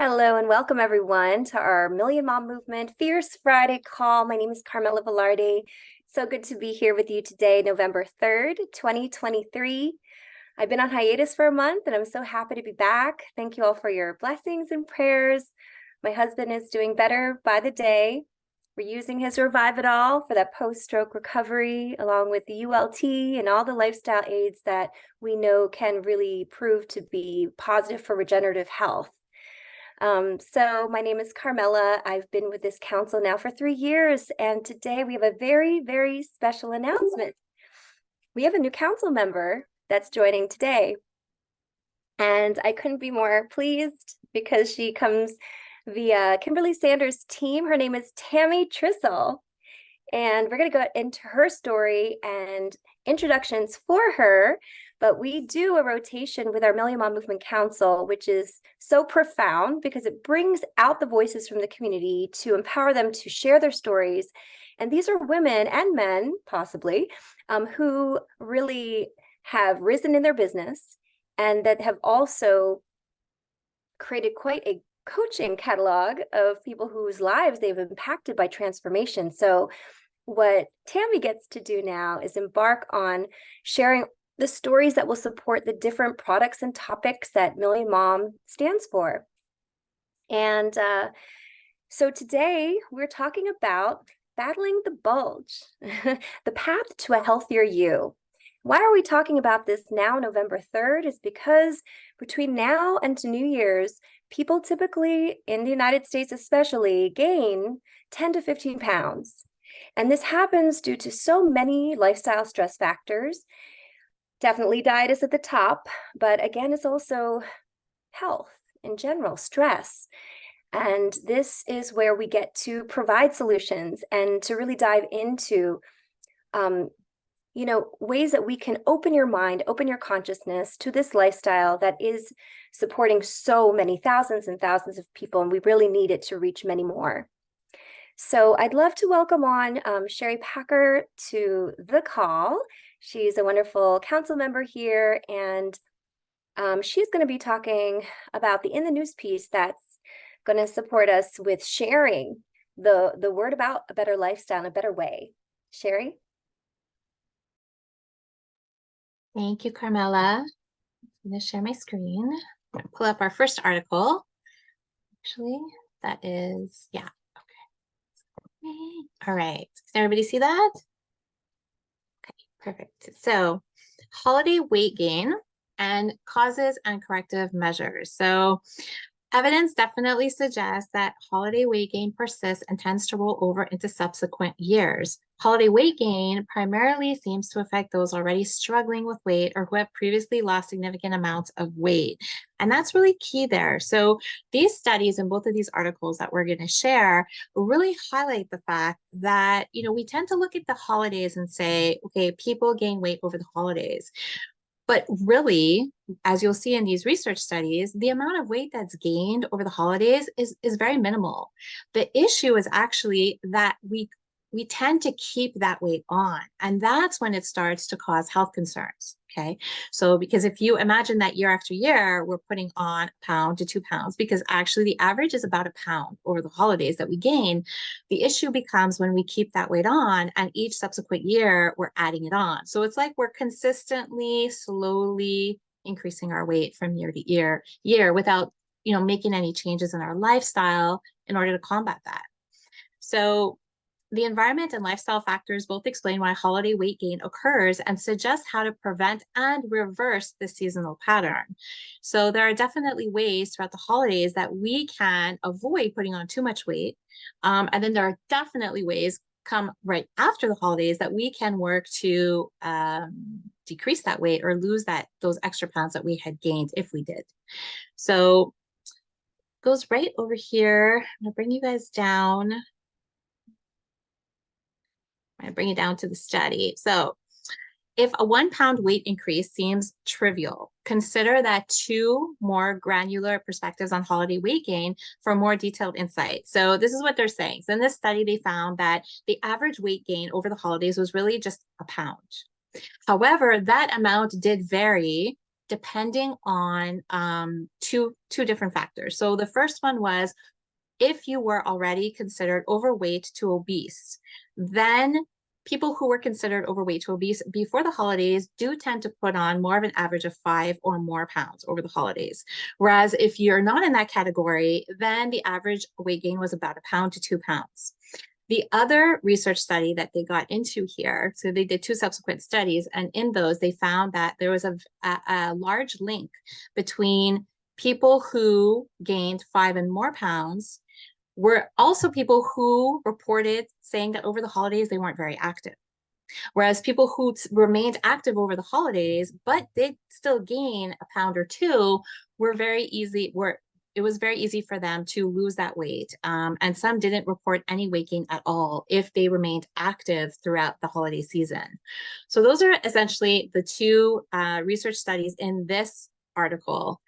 Hello and welcome everyone to our Million Mom Movement Fierce Friday call. My name is Carmela Velarde. So good to be here with you today, November 3rd, 2023. I've been on hiatus for a month and I'm so happy to be back. Thank you all for your blessings and prayers. My husband is doing better by the day. We're using his Revive It All for that post-stroke recovery, along with the ULT and all the lifestyle aids that we know can really prove to be positive for regenerative health. So my name is Carmela. I've been with this council now for 3 years, and today we have a very, very special announcement. We have a new council member that's joining today, and I couldn't be more pleased because she comes via Kimberly Sanders' team. Her name is Tammy Trissel, and we're going to go into her story and introductions for her. But we do a rotation with our Million Mom Movement Council, which is so profound because it brings out the voices from the community to empower them to share their stories. And these are women and men, possibly, who really have risen in their business and that have also created quite a coaching catalog of people whose lives they've impacted by transformation. So what Tammy gets to do now is embark on sharing the stories that will support the different products and topics that Million Mom stands for. And so today we're talking about battling the bulge, the path to a healthier you. Why are we talking about this now, November 3rd? Is because between now and to New Year's, people typically, in the United States especially, gain 10 to 15 pounds. And this happens due to so many lifestyle stress factors. Definitely diet is at the top, but again, it's also health in general, stress. And this is where we get to provide solutions and to really dive into, ways that we can open your mind, open your consciousness to this lifestyle that is supporting so many thousands and thousands of people, and we really need it to reach many more. So I'd love to welcome on Sherry Packer to the call. She's a wonderful council member here, and she's going to be talking about the In the News piece that's going to support us with sharing the word about a better lifestyle in a better way. Sherry? Thank you, Carmela. I'm going to share my screen. I'm going to pull up our first article. Actually, that is, yeah. All right. Can everybody see that? Okay, perfect. So, holiday weight gain and causes and corrective measures. So, evidence definitely suggests that holiday weight gain persists and tends to roll over into subsequent years. Holiday weight gain primarily seems to affect those already struggling with weight or who have previously lost significant amounts of weight. And that's really key there. So these studies and both of these articles that we're going to share really highlight the fact that, we tend to look at the holidays and say, okay, people gain weight over the holidays. But really, as you'll see in these research studies, the amount of weight that's gained over the holidays is very minimal. The issue is actually that we tend to keep that weight on, and that's when it starts to cause health concerns. Okay, so because if you imagine that year after year, we're putting on a pound to 2 pounds, because actually the average is about a pound over the holidays that we gain. The issue becomes when we keep that weight on and each subsequent year we're adding it on. So it's like we're consistently, slowly increasing our weight from year to year without, making any changes in our lifestyle in order to combat that. So the environment and lifestyle factors both explain why holiday weight gain occurs and suggest how to prevent and reverse the seasonal pattern. So there are definitely ways throughout the holidays that we can avoid putting on too much weight. And then there are definitely ways come right after the holidays that we can work to decrease that weight or lose those extra pounds that we had gained if we did. So it goes right over here. I'm gonna bring you guys down. I bring it down to the study. So if a 1 pound weight increase seems trivial, consider that 2 more granular perspectives on holiday weight gain for more detailed insight. So this is what they're saying. So in this study, they found that the average weight gain over the holidays was really just a pound. However, that amount did vary depending on two different factors. So the first one was if you were already considered overweight to obese, then people who were considered overweight to obese before the holidays do tend to put on more of an average of 5 or more pounds over the holidays. Whereas if you're not in that category, then the average weight gain was about 1 to 2 pounds. The other research study that they got into here, so they did 2 subsequent studies, and in those they found that there was a large link between people who gained 5 and more pounds were also people who reported saying that over the holidays they weren't very active. Whereas people who remained active over the holidays, but did still gain 1 pound or 2, it was very easy for them to lose that weight. And some didn't report any weight gain at all if they remained active throughout the holiday season. So those are essentially the two research studies in this article.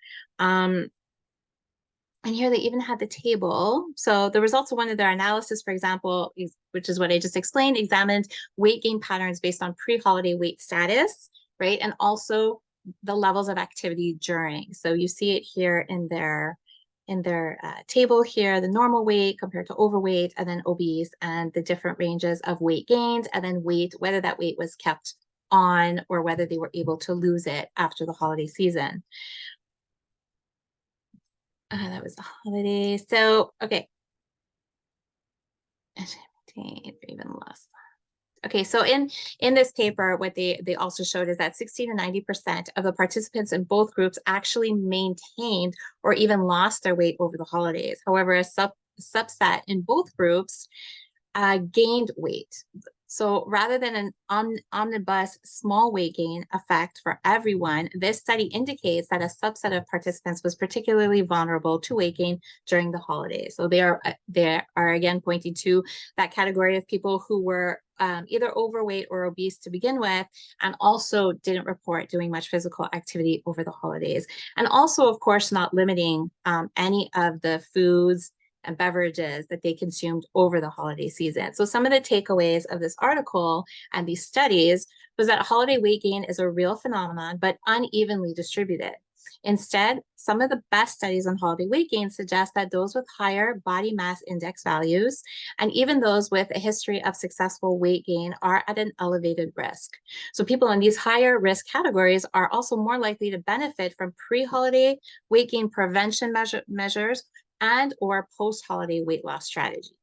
And here they even had the table. So the results of one of their analysis, for example, which is what I just explained, examined weight gain patterns based on pre-holiday weight status, right? And also the levels of activity during. So you see it here in their table here, the normal weight compared to overweight, and then obese, and the different ranges of weight gained, and then weight, whether that weight was kept on or whether they were able to lose it after the holiday season. That was the holiday. So, okay. Even less. Okay, so in this paper, what they also showed is that 60 to 90% of the participants in both groups actually maintained or even lost their weight over the holidays. However, a subset in both groups gained weight. So rather than an omnibus small weight gain effect for everyone, this study indicates that a subset of participants was particularly vulnerable to weight gain during the holidays. So they are again pointing to that category of people who were either overweight or obese to begin with, and also didn't report doing much physical activity over the holidays. And also, of course, not limiting any of the foods and beverages that they consumed over the holiday season. So some of the takeaways of this article and these studies was that holiday weight gain is a real phenomenon, but unevenly distributed. Instead, some of the best studies on holiday weight gain suggest that those with higher body mass index values, and even those with a history of successful weight gain, are at an elevated risk. So people in these higher risk categories are also more likely to benefit from pre-holiday weight gain prevention measures and or post-holiday weight loss strategies.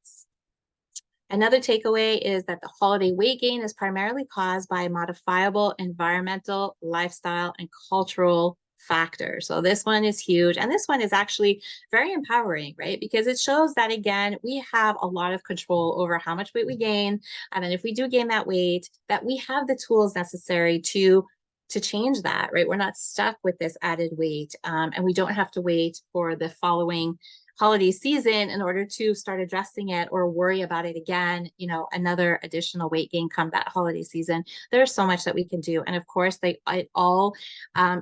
Another takeaway is that the holiday weight gain is primarily caused by modifiable environmental, lifestyle, and cultural factors. So this one is huge. And this one is actually very empowering, right? Because it shows that, again, we have a lot of control over how much weight we gain. And then if we do gain that weight, that we have the tools necessary to change that, right? We're not stuck with this added weight, and we don't have to wait for the following holiday season in order to start addressing it or worry about it again, another additional weight gain come that holiday season. There's so much that we can do. And of course, it all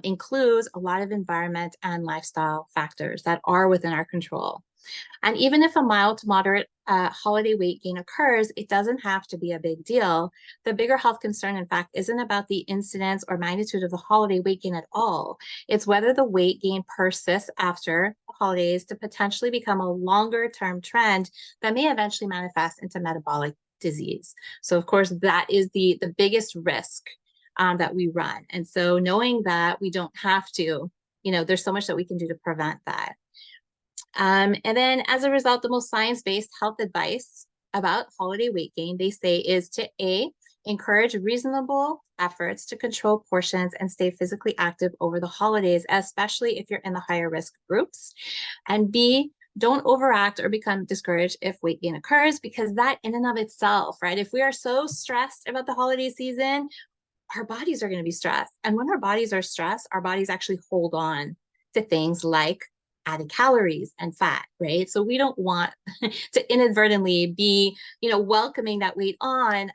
includes a lot of environment and lifestyle factors that are within our control. And even if a mild to moderate holiday weight gain occurs, it doesn't have to be a big deal. The bigger health concern, in fact, isn't about the incidence or magnitude of the holiday weight gain at all. It's whether the weight gain persists after the holidays to potentially become a longer-term trend that may eventually manifest into metabolic disease. So, of course, that is the biggest risk that we run. And so knowing that we don't have to, there's so much that we can do to prevent that. And then as a result, the most science-based health advice about holiday weight gain, they say, is to encourage reasonable efforts to control portions and stay physically active over the holidays, especially if you're in the higher risk groups. And B, don't overact or become discouraged if weight gain occurs, because that in and of itself, right? If we are so stressed about the holiday season, our bodies are going to be stressed. And when our bodies are stressed, our bodies actually hold on to things like added calories and fat, right? So we don't want to inadvertently be, welcoming that weight on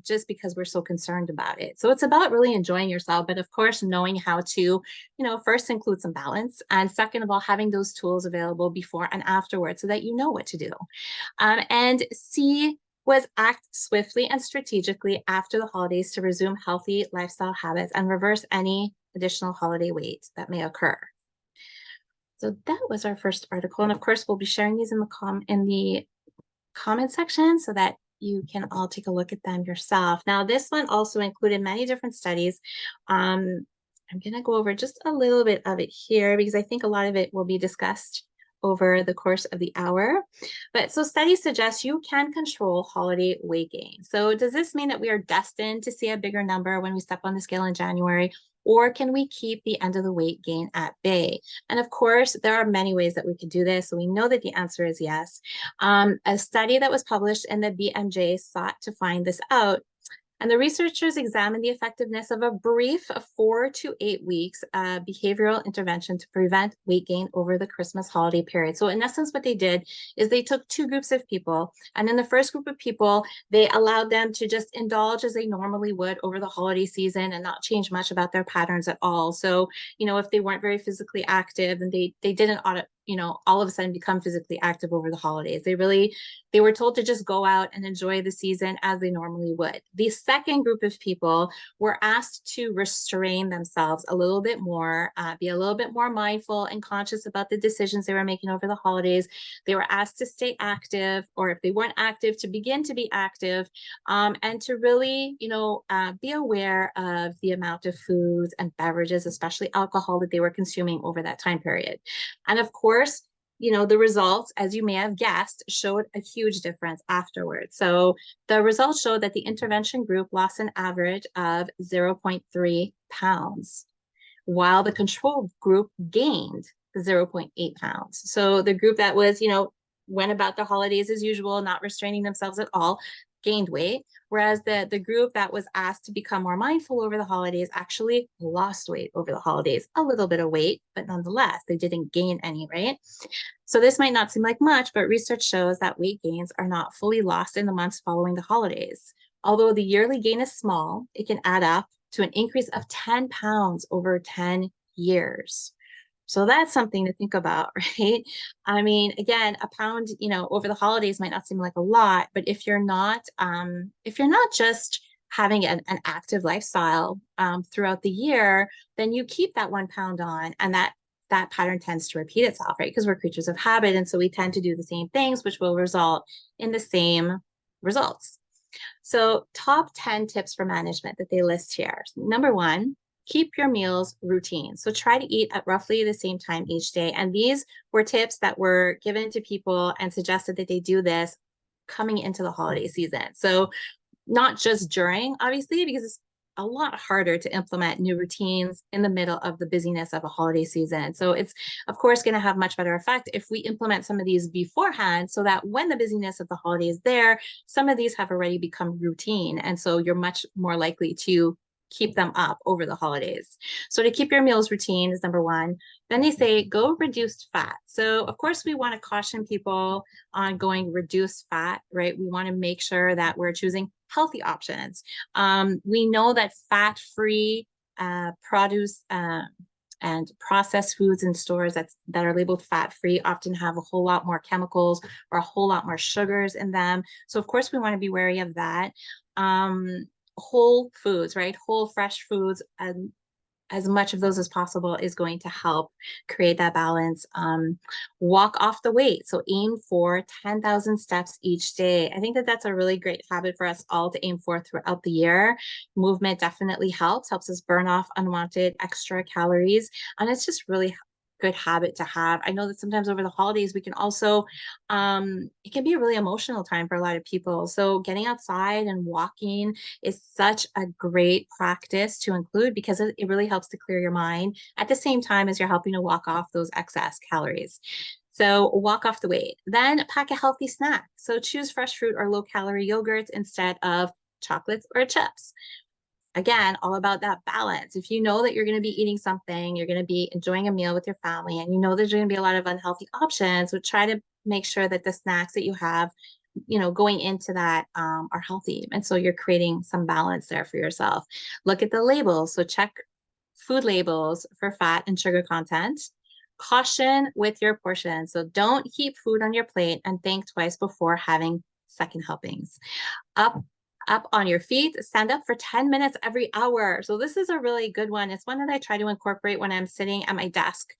just because we're so concerned about it. So it's about really enjoying yourself, but of course, knowing how to, first include some balance, and second of all, having those tools available before and afterwards so that you know what to do. And C was act swiftly and strategically after the holidays to resume healthy lifestyle habits and reverse any additional holiday weight that may occur. So that was our first article. And of course, we'll be sharing these in the comment section so that you can all take a look at them yourself. Now, this one also included many different studies. I'm going to go over just a little bit of it here because I think a lot of it will be discussed over the course of the hour. But so studies suggest you can control holiday weight gain. So does this mean that we are destined to see a bigger number when we step on the scale in January? Or can we keep the end of the weight gain at bay? And of course, there are many ways that we could do this. So we know that the answer is yes. A study that was published in the BMJ sought to find this out. And the researchers examined the effectiveness of a brief 4 to 8 weeks behavioral intervention to prevent weight gain over the Christmas holiday period. So in essence, what they did is they took two groups of people. And in the first group of people, they allowed them to just indulge as they normally would over the holiday season and not change much about their patterns at all. So, if they weren't very physically active, then they didn't all of a sudden become physically active over the holidays. They were told to just go out and enjoy the season as they normally would. The second group of people were asked to restrain themselves a little bit more, be a little bit more mindful and conscious about the decisions they were making over the holidays. They were asked to stay active, or if they weren't active, to begin to be active, and to really, be aware of the amount of foods and beverages, especially alcohol, that they were consuming over that time period. And of course, the results, as you may have guessed, showed a huge difference afterwards. So the results showed that the intervention group lost an average of 0.3 pounds, while the control group gained 0.8 pounds. So the group that was, went about the holidays as usual, not restraining themselves at all, gained weight, whereas the group that was asked to become more mindful over the holidays actually lost weight over the holidays, a little bit of weight, but nonetheless, they didn't gain any, right? So this might not seem like much, but research shows that weight gains are not fully lost in the months following the holidays. Although the yearly gain is small, it can add up to an increase of 10 pounds over 10 years. So that's something to think about, right? I mean, again, a pound, over the holidays might not seem like a lot, but if you're not just having an active lifestyle throughout the year, then you keep that 1 pound on, and that pattern tends to repeat itself, right? Because we're creatures of habit, and so we tend to do the same things, which will result in the same results. So top 10 tips for management that they list here. Number 1, keep your meals routine. So try to eat at roughly the same time each day. And these were tips that were given to people and suggested that they do this coming into the holiday season. So not just during, obviously, because it's a lot harder to implement new routines in the middle of the busyness of a holiday season. So it's, of course, going to have much better effect if we implement some of these beforehand, so that when the busyness of the holiday is there, some of these have already become routine. And so you're much more likely to keep them up over the holidays. So to keep your meals routine is number 1. Then they say go reduced fat. So of course we want to caution people on going reduced fat, right? We want to make sure that we're choosing healthy options. We know that fat-free produce and processed foods in stores that are labeled fat-free often have a whole lot more chemicals or a whole lot more sugars in them. So of course we want to be wary of that. Whole foods, right? Whole fresh foods, and as much of those as possible is going to help create that balance. Walk off the weight. So aim for 10,000 steps each day. I think that that's a really great habit for us all to aim for throughout the year. Movement definitely helps us burn off unwanted extra calories. And it's just really good habit to have. I know that sometimes over the holidays, we can also, it can be a really emotional time for a lot of people. So getting outside and walking is such a great practice to include, because it really helps to clear your mind at the same time as you're helping to walk off those excess calories. So walk off the weight. Then pack a healthy snack. So choose fresh fruit or low-calorie yogurts instead of chocolates or chips. Again, all about that balance. If you know that you're going to be eating something, you're going to be enjoying a meal with your family, and you know there's going to be a lot of unhealthy options, but try to make sure that the snacks that you have, going into that are healthy. And so you're creating some balance there for yourself. Look at the labels. So check food labels for fat and sugar content. Caution with your portion. So don't heap food on your plate and think twice before having second helpings. Up up on your feet, stand up for 10 minutes every hour. So this is a really good one. It's one that I try to incorporate when I'm sitting at my desk,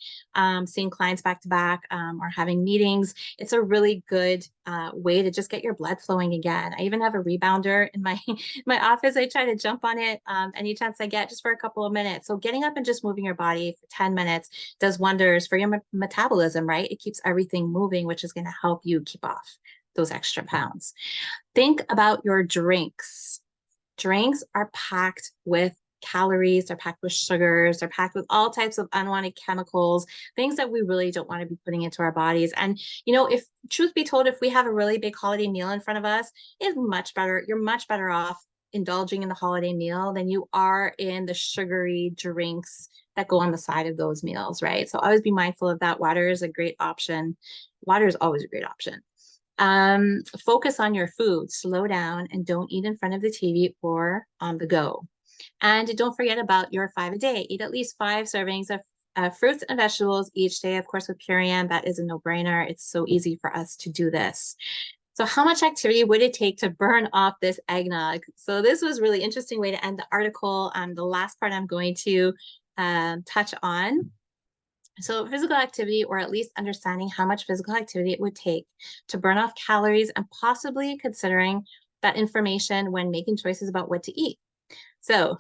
seeing clients back to back, or having meetings. It's a really good way to just get your blood flowing again. I even have a rebounder in my my office. I try to jump on it any chance I get, just for a couple of minutes. So getting up and just moving your body for 10 minutes does wonders for your metabolism, right? It keeps everything moving, which is going to help you keep off those extra pounds. Think about your drinks. Drinks are packed with calories, they're packed with sugars, they're packed with all types of unwanted chemicals, things that we really don't want to be putting into our bodies. And, if truth be told, if we have a really big holiday meal in front of us, it's much better. You're much better off indulging in the holiday meal than you are in the sugary drinks that go on the side of those meals, right? So always be mindful of that. Water is a great option. Water is always a great option. Focus on your food, slow down, and don't eat in front of the TV or on the go. And don't forget about your 5 a day. Eat at least 5 servings of fruits and vegetables each day, of course, with Purium. That is a no-brainer. It's so easy for us to do this. So how much activity would it take to burn off this eggnog? So this was really interesting way to end the article. The last part I'm going to touch on. So physical activity, or at least understanding how much physical activity it would take to burn off calories, and possibly considering that information when making choices about what to eat. So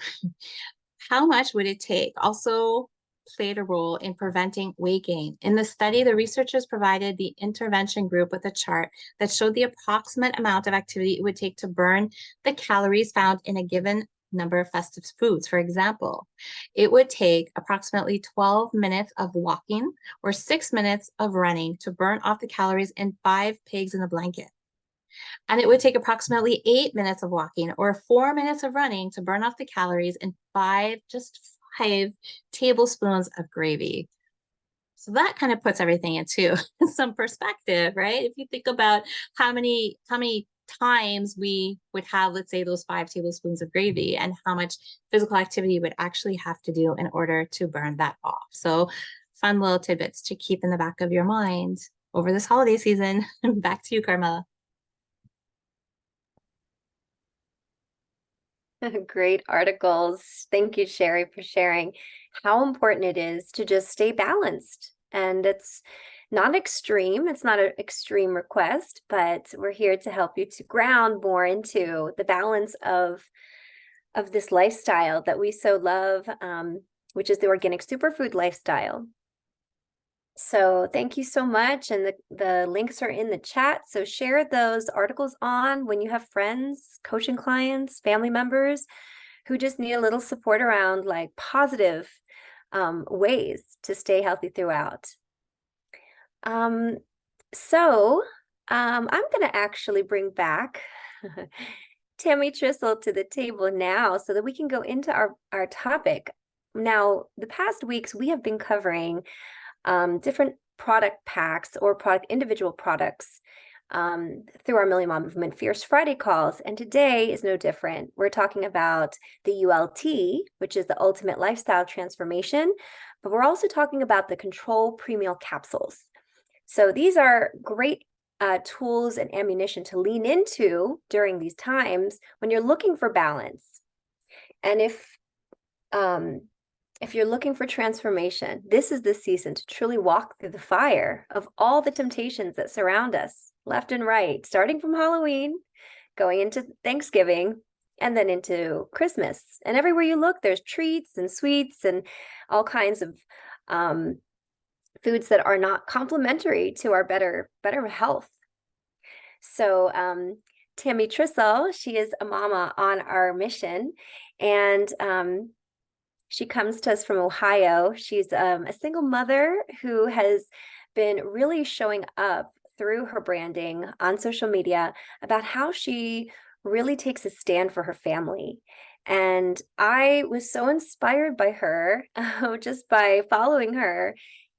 how much would it take also played a role in preventing weight gain. In the study, the researchers provided the intervention group with a chart that showed the approximate amount of activity it would take to burn the calories found in a given number of festive foods. For example, it would take approximately 12 minutes of walking or 6 minutes of running to burn off the calories in 5 pigs in a blanket. And it would take approximately 8 minutes of walking or 4 minutes of running to burn off the calories in just 5 tablespoons of gravy. So that kind of puts everything into some perspective, right? If you think about how many times we would have, let's say, those 5 tablespoons of gravy, and how much physical activity would actually have to do in order to burn that off. So fun little tidbits to keep in the back of your mind over this holiday season. Back to you, Carmela. Great articles. Thank you, Sherry, for sharing how important it is to just stay balanced. And it's not extreme. It's not an extreme request, but we're here to help you to ground more into the balance of this lifestyle that we so love, which is the organic superfood lifestyle. So thank you so much. And the links are in the chat. So share those articles on when you have friends, coaching clients, family members who just need a little support around like positive ways to stay healthy throughout. I'm going to actually bring back Tammy Trissel to the table now so that we can go into our topic. Now, the past weeks, we have been covering different product packs or individual products through our Million Mom Movement Fierce Friday calls. And today is no different. We're talking about the ULT, which is the Ultimate Lifestyle Transformation, but we're also talking about the Control Premal capsules. So these are great tools and ammunition to lean into during these times when you're looking for balance. And if you're looking for transformation, this is the season to truly walk through the fire of all the temptations that surround us, left and right, starting from Halloween, going into Thanksgiving, and then into Christmas. And everywhere you look, there's treats and sweets and all kinds of foods that are not complementary to our better health. So Tammy Trissel, she is a mama on our mission, and she comes to us from Ohio. She's a single mother who has been really showing up through her branding on social media about how she really takes a stand for her family. And I was so inspired by her just by following her.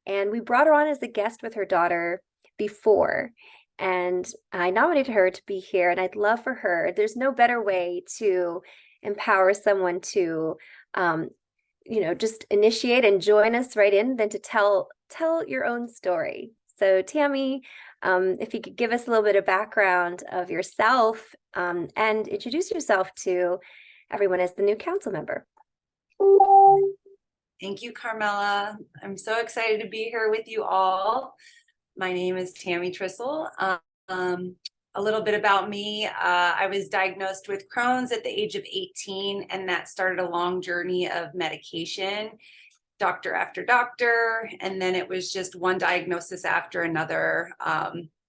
And we brought her on as a guest with her daughter before. And I nominated her to be here. And I'd love for her. There's no better way to empower someone to just initiate and join us right in than to tell your own story. So Tammy, if you could give us a little bit of background of yourself and introduce yourself to everyone as the new council member. Thank you, Carmela. I'm so excited to be here with you all. My name is Tammy Trissel. A little bit about me. I was diagnosed with Crohn's at the age of 18, and that started a long journey of medication, doctor after doctor, and then it was just one diagnosis after another.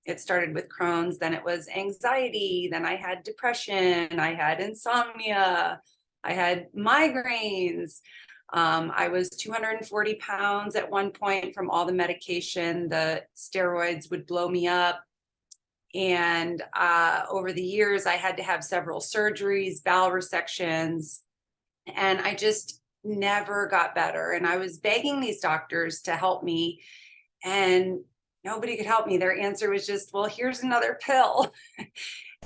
It started with Crohn's, then it was anxiety, then I had depression, I had insomnia, I had migraines. I was 240 pounds at one point from all the medication. The steroids would blow me up. And over the years, I had to have several surgeries, bowel resections, and I just never got better. And I was begging these doctors to help me, and nobody could help me. Their answer was just, well, here's another pill.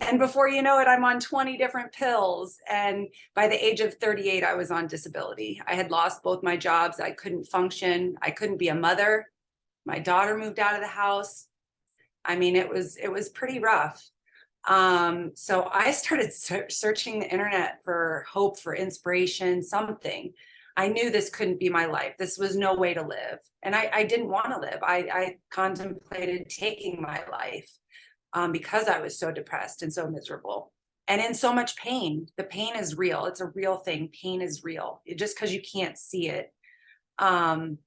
And before you know it, I'm on 20 different pills. And by the age of 38, I was on disability. I had lost both my jobs. I couldn't function. I couldn't be a mother. My daughter moved out of the house. I mean, it was pretty rough. So I started searching the internet for hope, for inspiration, something. I knew this couldn't be my life. This was no way to live. And I didn't want to live. I contemplated taking my life because I was so depressed and so miserable and in so much pain. The pain is real. It's a real thing. Pain is real, just because you can't see it. And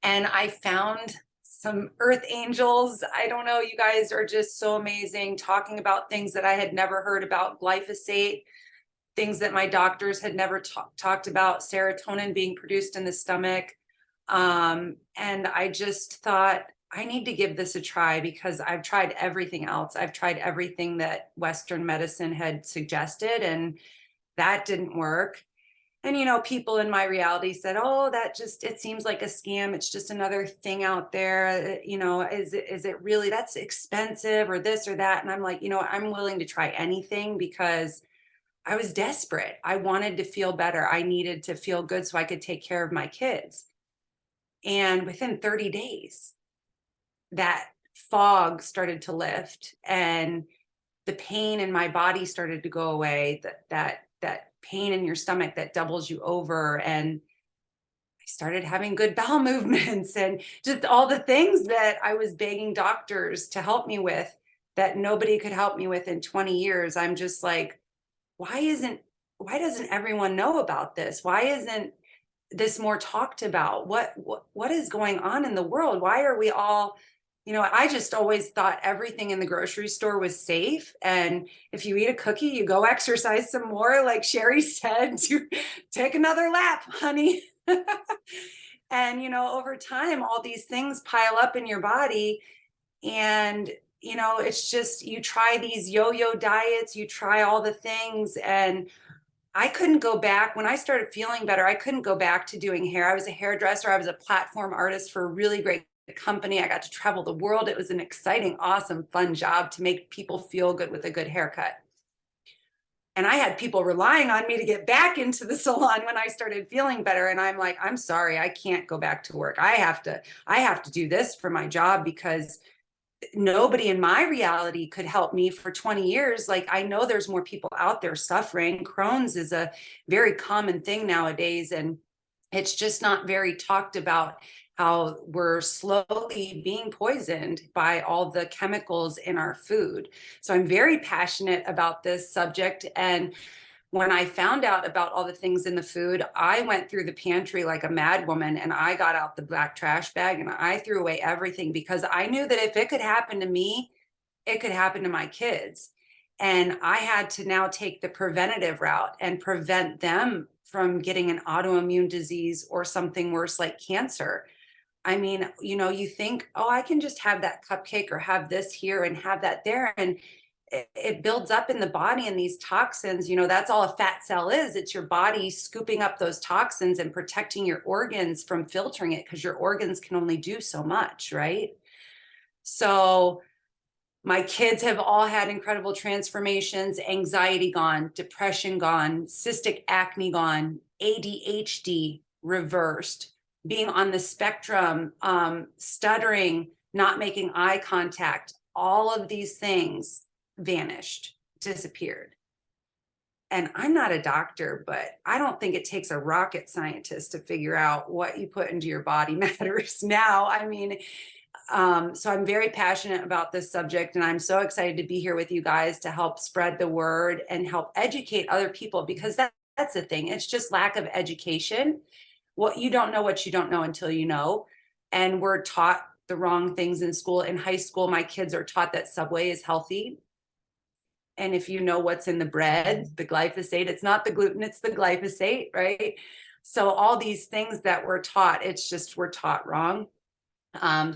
I found some earth angels. I don't know, you guys are just so amazing, talking about things that I had never heard about, glyphosate, things that my doctors had never talked about, serotonin being produced in the stomach. And I just thought, I need to give this a try, because I've tried everything else. I've tried everything that Western medicine had suggested, and that didn't work. And, you know, people in my reality said, oh, it seems like a scam. It's just another thing out there. You know, is it really, that's expensive, or this or that? And I'm like, you know, I'm willing to try anything, because I was desperate. I wanted to feel better. I needed to feel good so I could take care of my kids. And within 30 days, that fog started to lift, and the pain in my body started to go away. That pain in your stomach that doubles you over, and I started having good bowel movements, and just all the things that I was begging doctors to help me with that nobody could help me with in 20 years. I'm just like, why doesn't everyone know about this? Why isn't this more talked about? What is going on in the world? Why are we all, you know, I just always thought everything in the grocery store was safe. And if you eat a cookie, you go exercise some more, like Sherry said, to take another lap, honey. And, you know, over time, all these things pile up in your body. And, you know, it's just, you try these yo-yo diets, you try all the things. And I couldn't go back. When I started feeling better, I couldn't go back to doing hair. I was a hairdresser. I was a platform artist for a really great company. I got to travel the world. It was an exciting, awesome, fun job to make people feel good with a good haircut. And I had people relying on me to get back into the salon when I started feeling better. And I'm like, I'm sorry, I can't go back to work. I have to do this for my job, because nobody in my reality could help me for 20 years. Like, I know there's more people out there suffering. Crohn's is a very common thing nowadays, and it's just not very talked about, how we're slowly being poisoned by all the chemicals in our food. So I'm very passionate about this subject. And when I found out about all the things in the food, I went through the pantry like a mad woman, and I got out the black trash bag and I threw away everything, because I knew that if it could happen to me, it could happen to my kids. And I had to now take the preventative route and prevent them from getting an autoimmune disease or something worse like cancer. I mean, you know, you think, oh, I can just have that cupcake or have this here and have that there. And it builds up in the body, and these toxins, you know, that's all a fat cell is. It's your body scooping up those toxins and protecting your organs from filtering it, because your organs can only do so much, right? So my kids have all had incredible transformations: anxiety gone, depression gone, cystic acne gone, ADHD reversed, being on the spectrum, stuttering not making eye contact, all of these things vanished, disappeared. And I'm not a doctor, but I don't think it takes a rocket scientist to figure out what you put into your body matters now. I mean, so I'm very passionate about this subject, and I'm so excited to be here with you guys to help spread the word and help educate other people, because that's the thing. It's just lack of education. What you don't know until you know. And we're taught the wrong things in school. In high school, my kids are taught that Subway is healthy. And if you know what's in the bread, the glyphosate, it's not the gluten, it's the glyphosate, right? So all these things that we're taught, it's just we're taught wrong.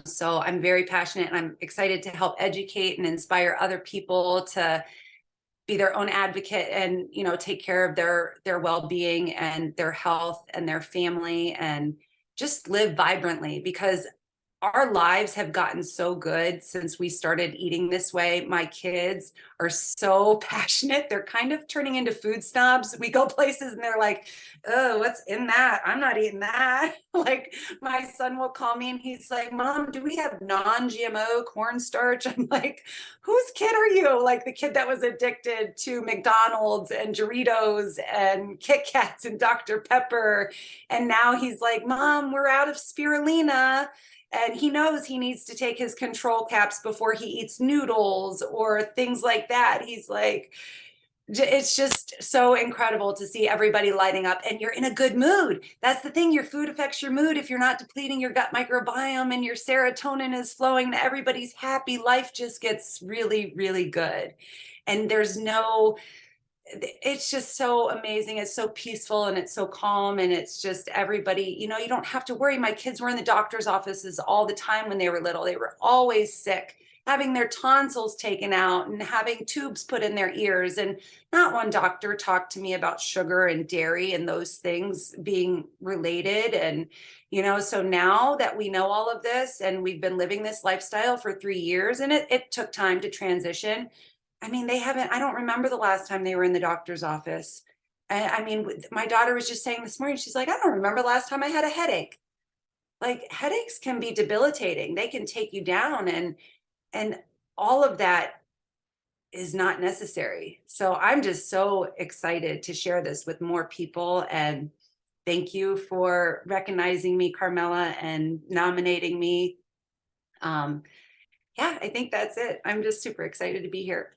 So I'm very passionate, and I'm excited to help educate and inspire other people to be their own advocate and, you know, take care of their well-being and their health and their family, and just live vibrantly, because our lives have gotten so good since we started eating this way. My kids are so passionate. They're kind of turning into food snobs. We go places and they're like, oh, what's in that? I'm not eating that. Like, my son will call me and he's like, Mom, do we have non-GMO cornstarch? I'm like, whose kid are you? Like the kid that was addicted to McDonald's and Doritos and Kit Kats and Dr. Pepper. And now he's like, Mom, we're out of spirulina. And he knows he needs to take his control caps before he eats noodles or things like that. He's like, it's just so incredible to see everybody lighting up, and you're in a good mood. That's the thing. Your food affects your mood. If you're not depleting your gut microbiome and your serotonin is flowing, everybody's happy. Life just gets really, really good. And it's just so amazing. It's so peaceful and it's so calm, and it's just everybody, you know, you don't have to worry. My kids were in the doctor's offices all the time when they were little. They were always sick, having their tonsils taken out and having tubes put in their ears. And not one doctor talked to me about sugar and dairy and those things being related. And, you know, so now that we know all of this, and we've been living this lifestyle for 3 years, and it took time to transition. I mean, I don't remember the last time they were in the doctor's office. I mean, my daughter was just saying this morning, she's like, I don't remember the last time I had a headache. Like, headaches can be debilitating. They can take you down, and all of that is not necessary. So I'm just so excited to share this with more people. And thank you for recognizing me, Carmela, and nominating me. Yeah, I think that's it. I'm just super excited to be here.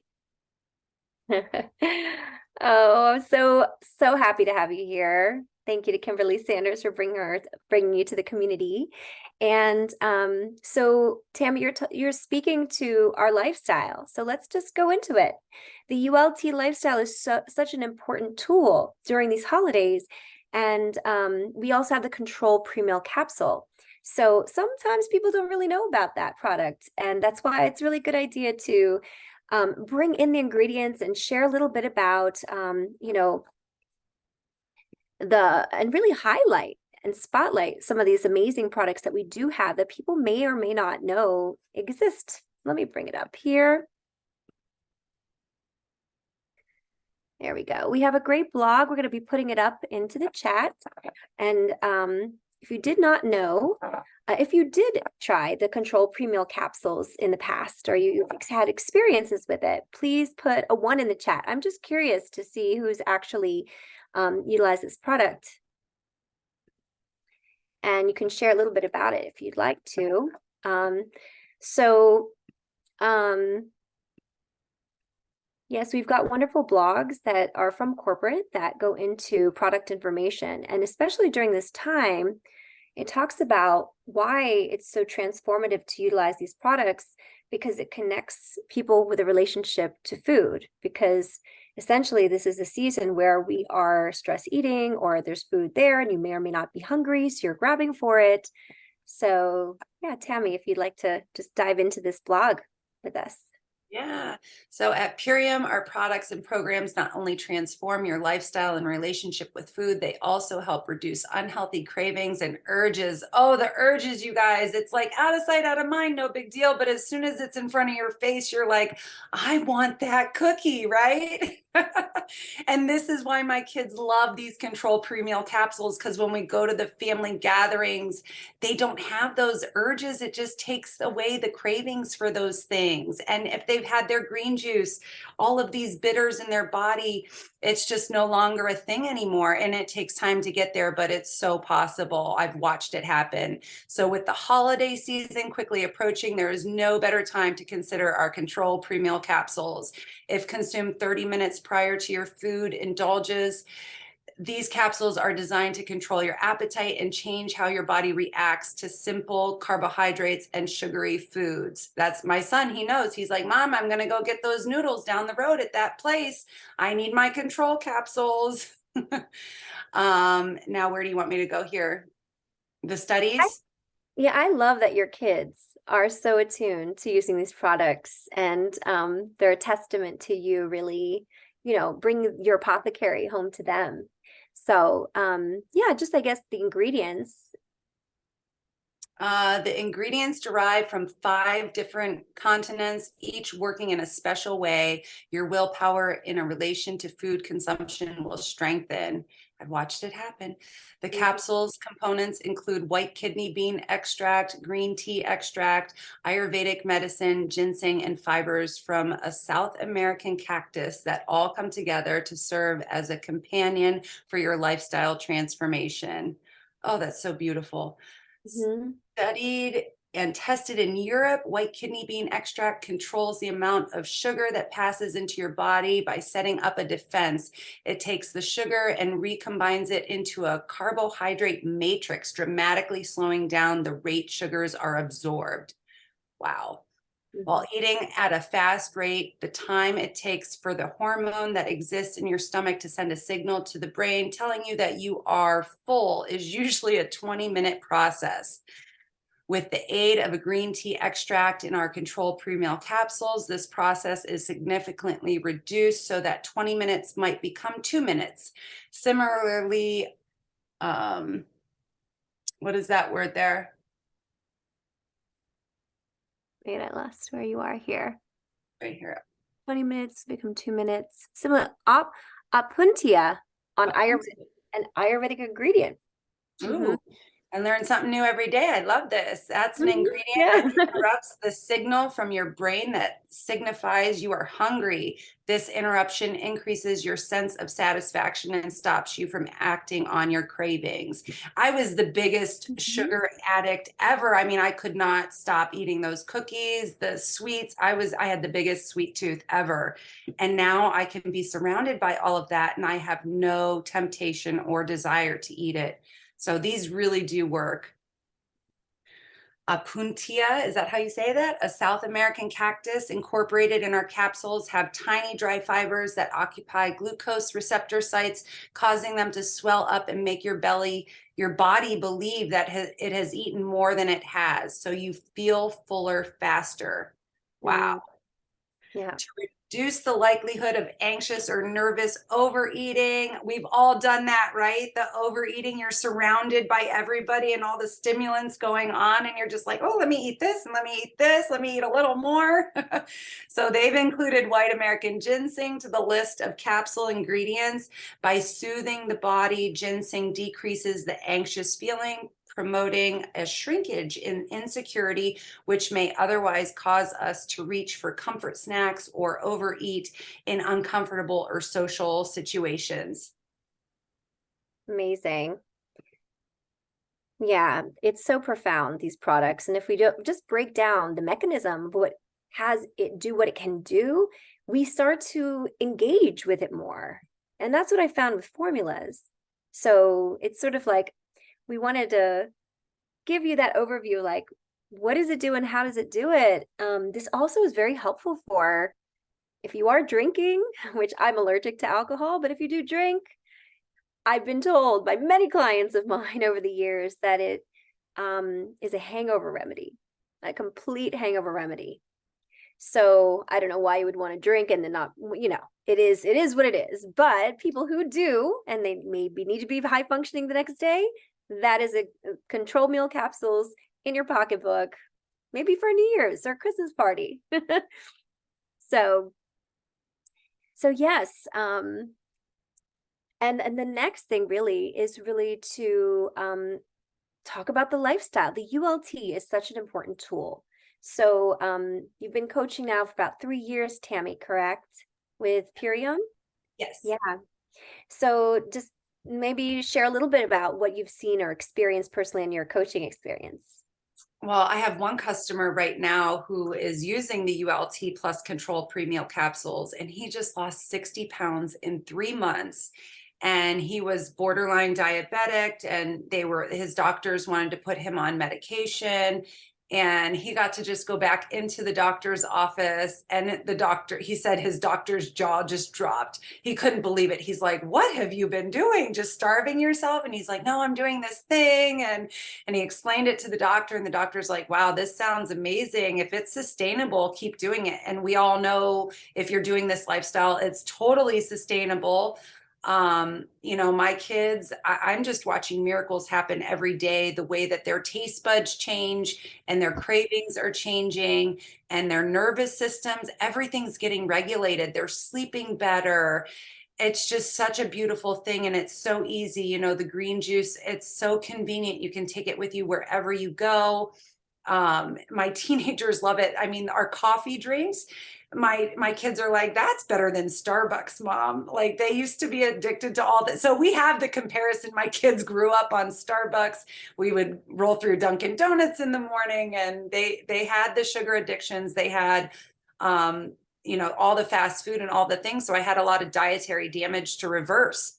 Oh, I'm so happy to have you here. Thank you to Kimberly Sanders for bringing you to the community. And so Tammy, you're speaking to our lifestyle. So let's just go into it. The ULT lifestyle is such an important tool during these holidays. And we also have the Control Premal capsule. So sometimes people don't really know about that product. And that's why it's a really good idea to bring in the ingredients and share a little bit about, you know, and really highlight and spotlight some of these amazing products that we do have that people may or may not know exist. Let me bring it up here. There we go. We have a great blog. We're going to be putting it up into the chat. And if you did not know, if you did try the Control Premal capsules in the past, or you had experiences with it, please put a 1 in the chat. I'm just curious to see who's actually utilized this product. And you can share a little bit about it if you'd like to. Yes, we've got wonderful blogs that are from corporate that go into product information. And especially during this time, it talks about why it's so transformative to utilize these products, because it connects people with a relationship to food. Because essentially, this is a season where we are stress eating, or there's food there and you may or may not be hungry, so you're grabbing for it. So yeah, Tammy, if you'd like to just dive into this blog with us. Yeah. So at Purium, our products and programs not only transform your lifestyle and relationship with food, they also help reduce unhealthy cravings and urges. Oh, the urges, you guys. It's like out of sight, out of mind, no big deal. But as soon as it's in front of your face, you're like, I want that cookie, right? And this is why my kids love these control pre-meal capsules, because when we go to the family gatherings, they don't have those urges. It just takes away the cravings for those things. And if they've had their green juice, all of these bitters in their body, it's just no longer a thing anymore. And it takes time to get there, but it's so possible. I've watched it happen. So with the holiday season quickly approaching, there is no better time to consider our control pre-meal capsules. If consumed 30 minutes prior to your food indulges, these capsules are designed to control your appetite and change how your body reacts to simple carbohydrates and sugary foods. That's my son. He knows. He's like, Mom, I'm going to go get those noodles down the road at that place. I need my control capsules. Now, where do you want me to go here? The studies? Yeah, I love that your kids are so attuned to using these products, and they're a testament to you really, bring your apothecary home to them. So yeah, just I guess the ingredients. The ingredients derive from 5 different continents, each working in a special way. Your willpower in a relation to food consumption will strengthen. I've watched it happen. The capsules components include white kidney bean extract, green tea extract, Ayurvedic medicine, ginseng, and fibers from a South American cactus that all come together to serve as a companion for your lifestyle transformation. Oh, that's so beautiful. Mhm. Studied and tested in Europe, white kidney bean extract controls the amount of sugar that passes into your body by setting up a defense. It takes the sugar and recombines it into a carbohydrate matrix, dramatically slowing down the rate sugars are absorbed. Wow. While eating at a fast rate, the time it takes for the hormone that exists in your stomach to send a signal to the brain telling you that you are full is usually a 20-minute process. With the aid of a green tea extract in our control pre-meal capsules, this process is significantly reduced so that 20 minutes might become 2 minutes. Similarly, what is that word there? Wait, I lost where you are here. Right here. 20 minutes become 2 minutes. Similar apuntia on an Ayurvedic ingredient. Ooh, I learn something new every day. I love this. That's an ingredient Yeah. that interrupts the signal from your brain that signifies you are hungry. This interruption increases your sense of satisfaction and stops you from acting on your cravings. I was the biggest sugar addict ever. I mean, I could not stop eating those cookies, the sweets. I had the biggest sweet tooth ever. And now I can be surrounded by all of that and I have no temptation or desire to eat it. So these really do work. Apuntia, is that how you say that? A South American cactus incorporated in our capsules have tiny dry fibers that occupy glucose receptor sites, causing them to swell up and make your body believe that it has eaten more than it has. So you feel fuller faster. Wow. Yeah. To reduce the likelihood of anxious or nervous overeating. We've all done that, right? The overeating, you're surrounded by everybody and all the stimulants going on, and you're just like, oh, let me eat this and let me eat this, let me eat a little more. So they've included white American ginseng to the list of capsule ingredients. By soothing the body, ginseng decreases the anxious feeling, promoting a shrinkage in insecurity, which may otherwise cause us to reach for comfort snacks or overeat in uncomfortable or social situations. Amazing. Yeah, it's so profound, these products. And if we don't just break down the mechanism of what it can do, we start to engage with it more. And that's what I found with formulas. So it's sort of like we wanted to give you that overview, like, what does it do and how does it do it? This also is very helpful for if you are drinking, which I'm allergic to alcohol, but if you do drink, I've been told by many clients of mine over the years that it is a hangover remedy, a complete hangover remedy. So I don't know why you would want to drink and then not, it is what it is. But people who do, and they maybe need to be high functioning the next day, that is a control meal capsules in your pocketbook, maybe for New Year's or Christmas party. So yes, and the next thing really is to talk about the lifestyle. The ULT is such an important tool. So you've been coaching now for about 3 years, Tammy, correct? With Purium? Yes. Yeah. So just maybe share a little bit about what you've seen or experienced personally in your coaching experience. Well, I have one customer right now who is using the ULT plus control pre-meal capsules, and he just lost 60 pounds in 3 months. And he was borderline diabetic, and his doctors wanted to put him on medication. And he got to just go back into the doctor's office, and he said his doctor's jaw just dropped. He couldn't believe it. He's like, "What have you been doing? Just starving yourself?" And he's like, "No, I'm doing this thing." And he explained it to the doctor, and the doctor's like, "Wow, this sounds amazing. If it's sustainable, keep doing it." And we all know if you're doing this lifestyle, it's totally sustainable. My kids, I'm just watching miracles happen every day, the way that their taste buds change and their cravings are changing and their nervous systems, everything's getting regulated. They're sleeping better. It's just such a beautiful thing. And it's so easy. The green juice, it's so convenient. You can take it with you wherever you go. My teenagers love it. I mean, our coffee drinks, my kids are like, "That's better than Starbucks, Mom." Like, they used to be addicted to all that. So we have the comparison. My kids grew up on Starbucks. We would roll through Dunkin' Donuts in the morning, and they had the sugar addictions. They had all the fast food and all the things. So I had a lot of dietary damage to reverse.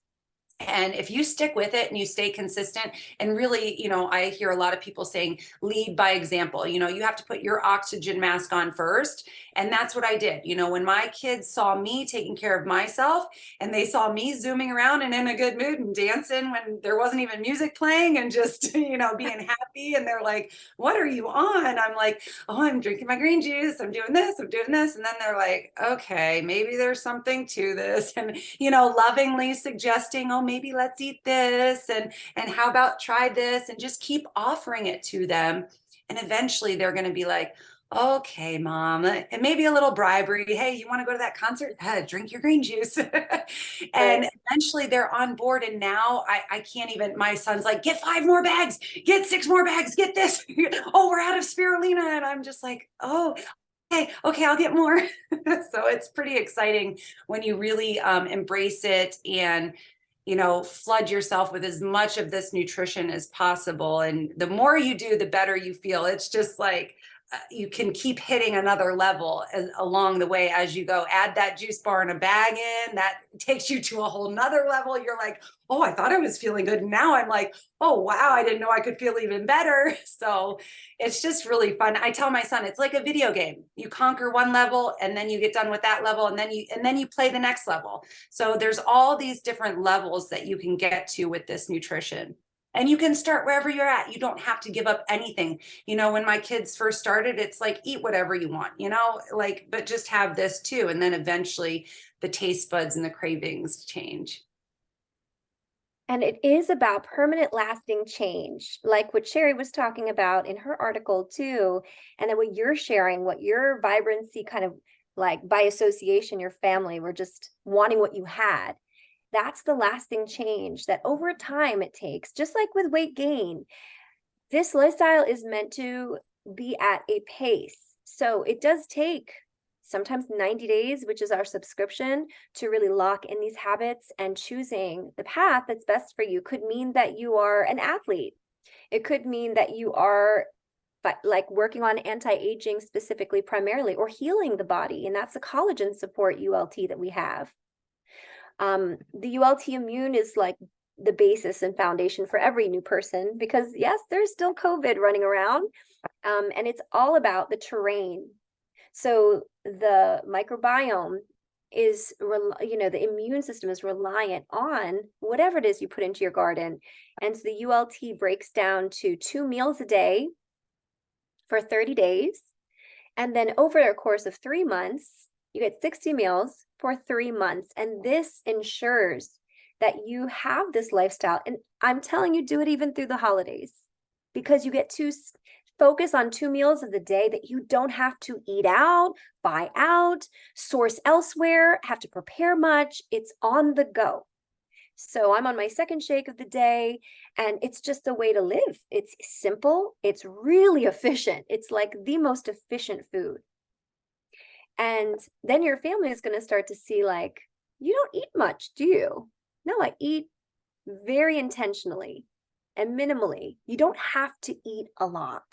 And if you stick with it and you stay consistent, and really, I hear a lot of people saying, lead by example. You have to put your oxygen mask on first. And that's what I did. When my kids saw me taking care of myself, and they saw me zooming around and in a good mood and dancing when there wasn't even music playing, and just, being happy. And they're like, "What are you on?" I'm like, "Oh, I'm drinking my green juice. I'm doing this. I'm doing this." And then they're like, "Okay, maybe there's something to this." And, lovingly suggesting, "Oh, maybe let's eat this, and how about try this," and just keep offering it to them. And eventually they're going to be like, "Okay, Mom," and maybe a little bribery. "Hey, you want to go to that concert? Drink your green juice." And Right. eventually they're on board. And now I can't even, my son's like, "Get 5 more bags, get 6 more bags, get this." "Oh, we're out of spirulina." And I'm just like, "Oh, okay, I'll get more." So it's pretty exciting when you really embrace it and flood yourself with as much of this nutrition as possible. And the more you do, the better you feel. It's just like you can keep hitting another level along the way as you go. Add that juice bar in a bag in, that takes you to a whole nother level. You're like, "Oh, I thought I was feeling good. And now I'm like, oh, wow, I didn't know I could feel even better." So it's just really fun. I tell my son, it's like a video game. You conquer one level, and then you get done with that level, and then you play the next level. So there's all these different levels that you can get to with this nutrition. And you can start wherever you're at. You don't have to give up anything. When my kids first started, it's like, eat whatever you want, but just have this too. And then eventually the taste buds and the cravings change. And it is about permanent lasting change, like what Sherry was talking about in her article too. And then what you're sharing, what your vibrancy kind of like by association, your family were just wanting what you had. That's the lasting change that over time it takes, just like with weight gain. This lifestyle is meant to be at a pace. So it does take sometimes 90 days, which is our subscription, to really lock in these habits. And choosing the path that's best for you could mean that you are an athlete. It could mean that you are like working on anti-aging specifically, primarily, or healing the body. And that's the collagen support ULT that we have. The ULT Immune is like the basis and foundation for every new person, because yes, there's still COVID running around, and it's all about the terrain. So the microbiome is, the immune system is reliant on whatever it is you put into your garden. And so the ULT breaks down to 2 meals a day for 30 days. And then over a course of 3 months, you get 60 meals for 3 months. And this ensures that you have this lifestyle. And I'm telling you, do it even through the holidays, because you get to focus on 2 meals of the day that you don't have to eat out, buy out, source elsewhere, have to prepare much. It's on the go. So I'm on my second shake of the day, and it's just a way to live. It's simple. It's really efficient. It's like the most efficient food. And then your family is going to start to see, like, you don't eat much, do you? No, I eat very intentionally and minimally. You don't have to eat a lot.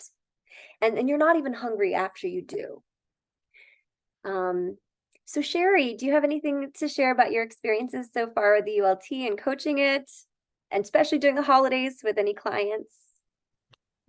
And you're not even hungry after you do. So Sherry, do you have anything to share about your experiences so far with the ULT and coaching it, and especially during the holidays with any clients?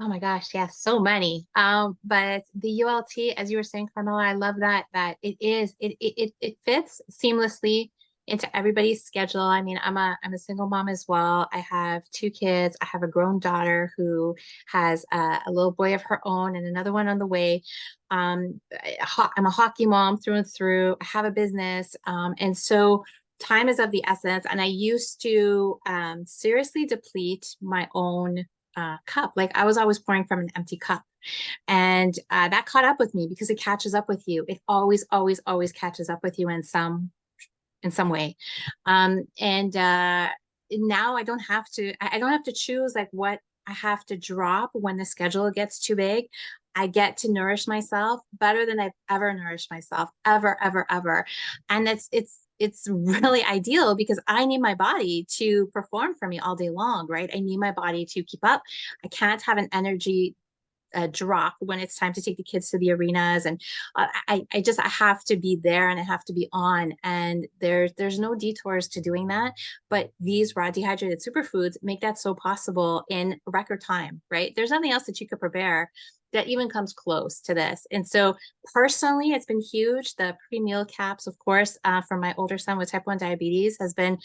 Oh my gosh, yes, so many. But the ULT, as you were saying, Carmela, I love that it fits seamlessly into everybody's schedule. I mean, I'm a single mom as well. I have 2 kids. I have a grown daughter who has a little boy of her own and another one on the way. I'm a hockey mom through and through. I have a business, and so time is of the essence. And I used to seriously deplete my own cup. Like I was always pouring from an empty cup. And that caught up with me because it catches up with you. It always, always, always catches up with you in some way. And now I don't have to, I don't have to choose like what I have to drop when the schedule gets too big. I get to nourish myself better than I've ever nourished myself, ever, ever, ever. And it's really ideal because I need my body to perform for me all day long, right? I need my body to keep up. I can't have an energy drop when it's time to take the kids to the arenas, and I have to be there and I have to be on, and there's no detours to doing that. But these raw dehydrated superfoods make that so possible in record time, right? There's nothing else that you could prepare that even comes close to this. And so personally, it's been huge. The pre-meal caps, of course, for my older son with type 1 diabetes has been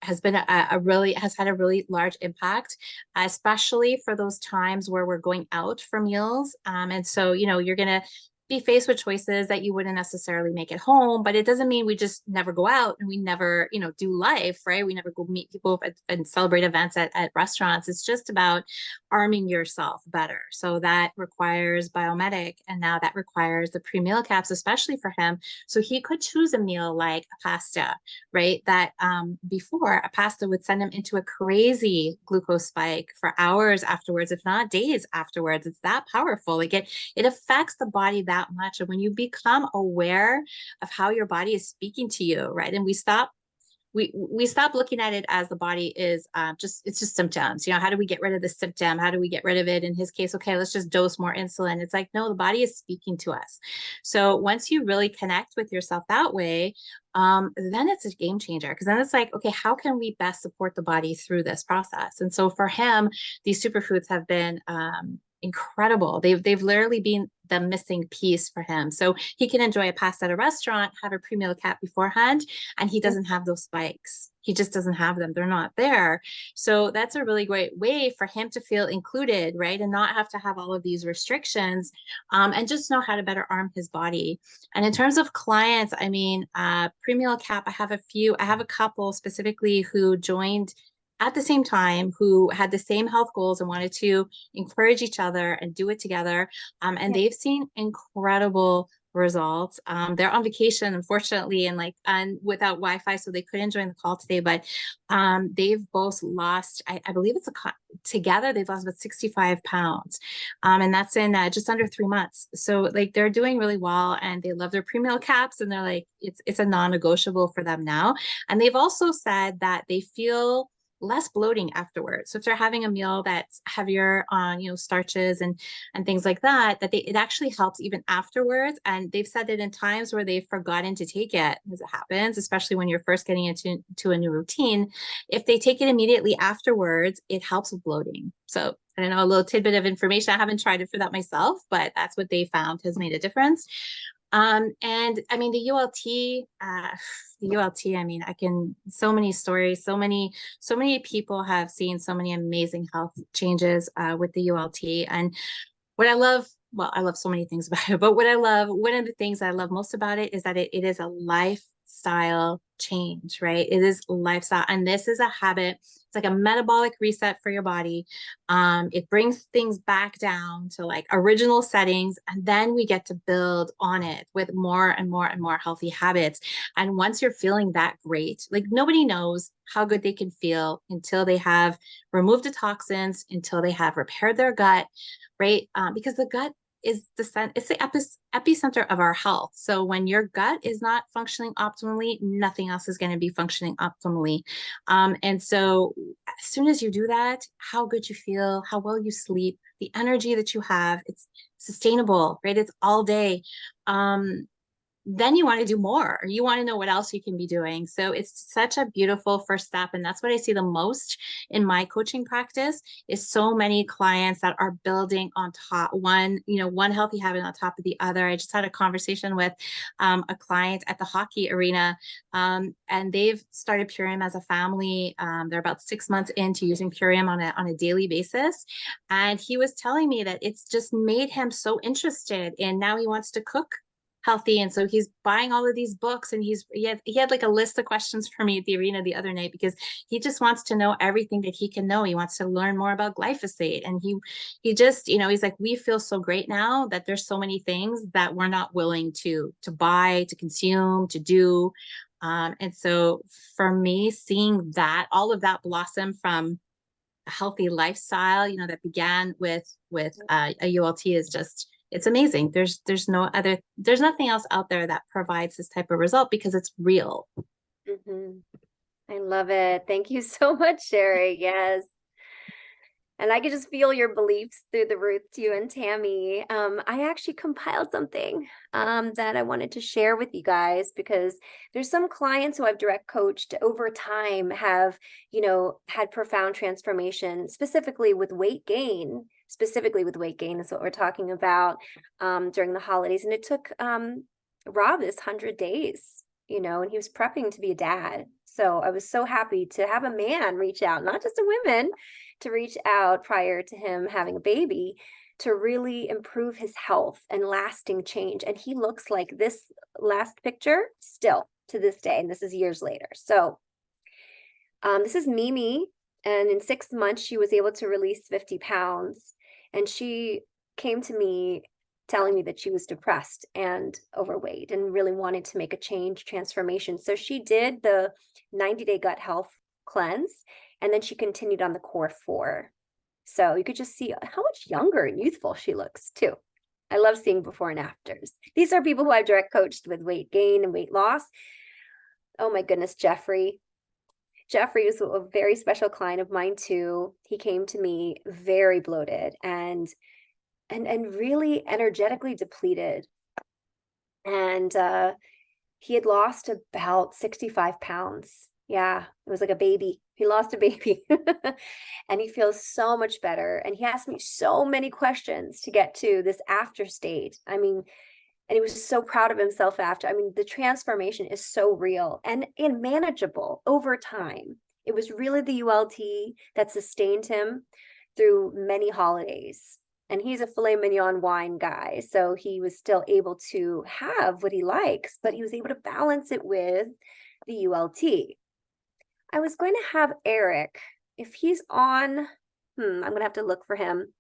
has had a really large impact, especially for those times where we're going out for meals. And so, you're going to be faced with choices that you wouldn't necessarily make at home, but it doesn't mean we just never go out and we never, do life, right? We never go meet people and celebrate events at restaurants. It's just about arming yourself better. So that requires Biomedic. And now that requires the pre-meal caps, especially for him. So he could choose a meal like a pasta, right? That before a pasta would send him into a crazy glucose spike for hours afterwards, if not days afterwards. It's that powerful. Like it affects the body that much. And when you become aware of how your body is speaking to you, right? And we stop looking at it as the body is it's just symptoms. How do we get rid of the symptom? How do we get rid of it? In his case, okay, let's just dose more insulin. It's like, no, the body is speaking to us. So once you really connect with yourself that way, then it's a game changer, because then it's like, okay, how can we best support the body through this process? And so for him, these superfoods have been incredible. They've literally been the missing piece for him. So he can enjoy a pasta at a restaurant, have a pre-meal cap beforehand, and he doesn't have those spikes. He just doesn't have them. They're not there. So that's a really great way for him to feel included, right? And not have to have all of these restrictions, and just know how to better arm his body. And in terms of clients, I mean, pre-meal cap, I have a couple specifically who joined at the same time, who had the same health goals and wanted to encourage each other and do it together. And they've seen incredible results. They're on vacation, unfortunately, and without Wi-Fi, so they couldn't join the call today, but they've both lost, I believe together, they've lost about 65 pounds. And that's in just under 3 months. So like they're doing really well, and they love their pre-meal caps, and they're like, it's a non-negotiable for them now. And they've also said that they feel less bloating afterwards. So if they're having a meal that's heavier on, starches and things like that, it actually helps even afterwards. And they've said that in times where they've forgotten to take it, as it happens, especially when you're first getting into a new routine, if they take it immediately afterwards, it helps with bloating. So I don't know, a little tidbit of information. I haven't tried it for that myself, but that's what they found has made a difference. And I mean, the ULT, I mean, so many stories, so many people have seen so many amazing health changes, with the ULT. And what I love well, I love so many things about it, but one of the things I love most about it is that it is a lifestyle change, right? It is lifestyle. And this is a habit. It's like a metabolic reset for your body. It brings things back down to like original settings. And then we get to build on it with more and more and more healthy habits. And once you're feeling that great, like nobody knows how good they can feel until they have removed the toxins, until they have repaired their gut, right? Because the gut is it's the epicenter of our health. So when your gut is not functioning optimally, nothing else is going to be functioning optimally. And so as soon as you do that, how good you feel, how well you sleep, the energy that you have, it's sustainable, right? It's all day. Then you want to do more. You want to know what else you can be doing. So it's such a beautiful first step. And that's what I see the most in my coaching practice is so many clients that are building on top one healthy habit on top of the other. I just had a conversation with a client at the hockey arena, and they've started Purium as a family. They're about 6 months into using Purium on a daily basis. And he was telling me that it's just made him so interested in now he wants to cook healthy. And so he's buying all of these books, and he had like a list of questions for me at the arena the other night because he just wants to know everything that he can know. He wants to learn more about glyphosate. And he just, he's like, we feel so great now that there's so many things that we're not willing to buy, to consume, to do. And so for me, seeing that, all of that blossom from a healthy lifestyle, that began with a ULT is just, it's amazing. There's nothing else out there that provides this type of result because it's real. I love it. Thank you so much, Sherry. Yes. And I could just feel your beliefs through the roof too. And Tammy, I actually compiled something that I wanted to share with you guys because there's some clients who I've direct coached over time have, had profound transformation, specifically with weight gain. Specifically with weight gain is what we're talking about during the holidays. And it took Rob this 100 days, and he was prepping to be a dad. So I was so happy to have a man reach out, not just a woman, to reach out prior to him having a baby to really improve his health and lasting change. And he looks like this last picture still to this day. And this is years later. So this is Mimi. And in 6 months, she was able to release 50 pounds. And she came to me telling me that she was depressed and overweight and really wanted to make a change, transformation. So she did the 90-day gut health cleanse. And then she continued on the core 4. So you could just see how much younger and youthful she looks too. I love seeing before and afters. These are people who I've direct coached with weight gain and weight loss. Oh my goodness, Jeffrey. Jeffrey was a very special client of mine too. He came to me very bloated and really energetically depleted. And he had lost about 65 pounds. Yeah, it was like a baby. He lost a baby and he feels so much better. And he asked me so many questions to get to this after state. I mean, and he was just so proud of himself after. I mean, the transformation is so real and manageable over time. It was really the ULT that sustained him through many holidays. And he's a filet mignon wine guy. So he was still able to have what he likes, but he was able to balance it with the ULT. I was going to have Eric, if he's on, I'm going to have to look for him.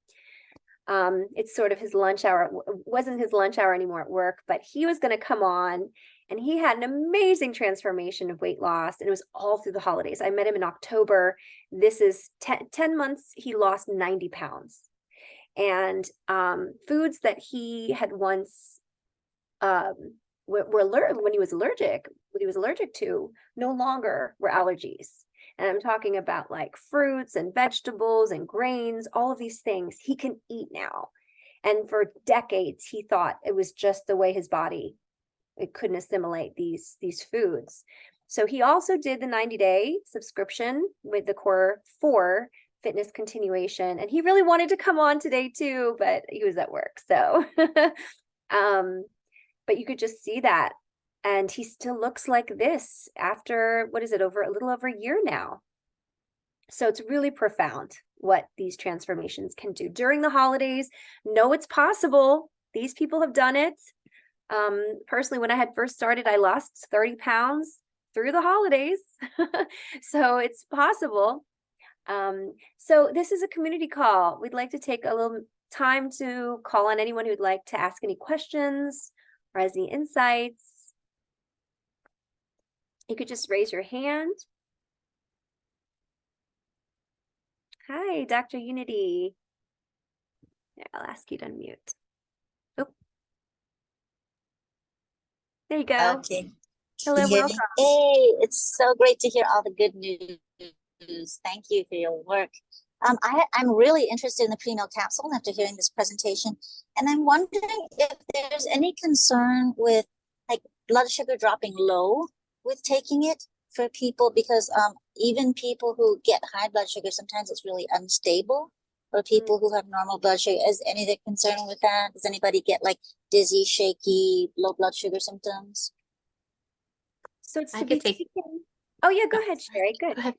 It's sort of his lunch hour. It wasn't his lunch hour anymore at work, but he was going to come on and he had an amazing transformation of weight loss. And it was all through the holidays. I met him in October. This is 10 months. He lost 90 pounds. And foods that he had once were allergic when he was allergic to no longer were allergies. And I'm talking about like fruits and vegetables and grains, all of these things he can eat now. And for decades, he thought it was just the way his body, it couldn't assimilate these foods. So he also did the 90-day subscription with the Core 4 fitness continuation. And he really wanted to come on today too, but he was at work. So, but you could just see that. And he still looks like this after, a little over a year now. So it's really profound what these transformations can do during the holidays. Know it's possible. These people have done it. Personally, when I had first started, I lost 30 pounds through the holidays. So it's possible. So this is a community call. We'd like to take a little time to call on anyone who'd like to ask any questions or has any insights. You could just raise your hand. Hi, Dr. Unity. Yeah, I'll ask you to unmute. Oh, there you go. Okay. Hello, Can you hear welcome. me? Hey, it's so great to hear all the good news. Thank you for your work. I'm really interested in the Premal capsule after hearing this presentation, and I'm wondering if there's any concern with like blood sugar dropping low with taking it for people, because even people who get high blood sugar, sometimes it's really unstable for people who have normal blood sugar. Is anything concern with that? Does anybody get like dizzy, shaky, low blood sugar symptoms? So it's I to could be take- taken. Oh yeah, go Oh, ahead, Sherry. Good. Go ahead.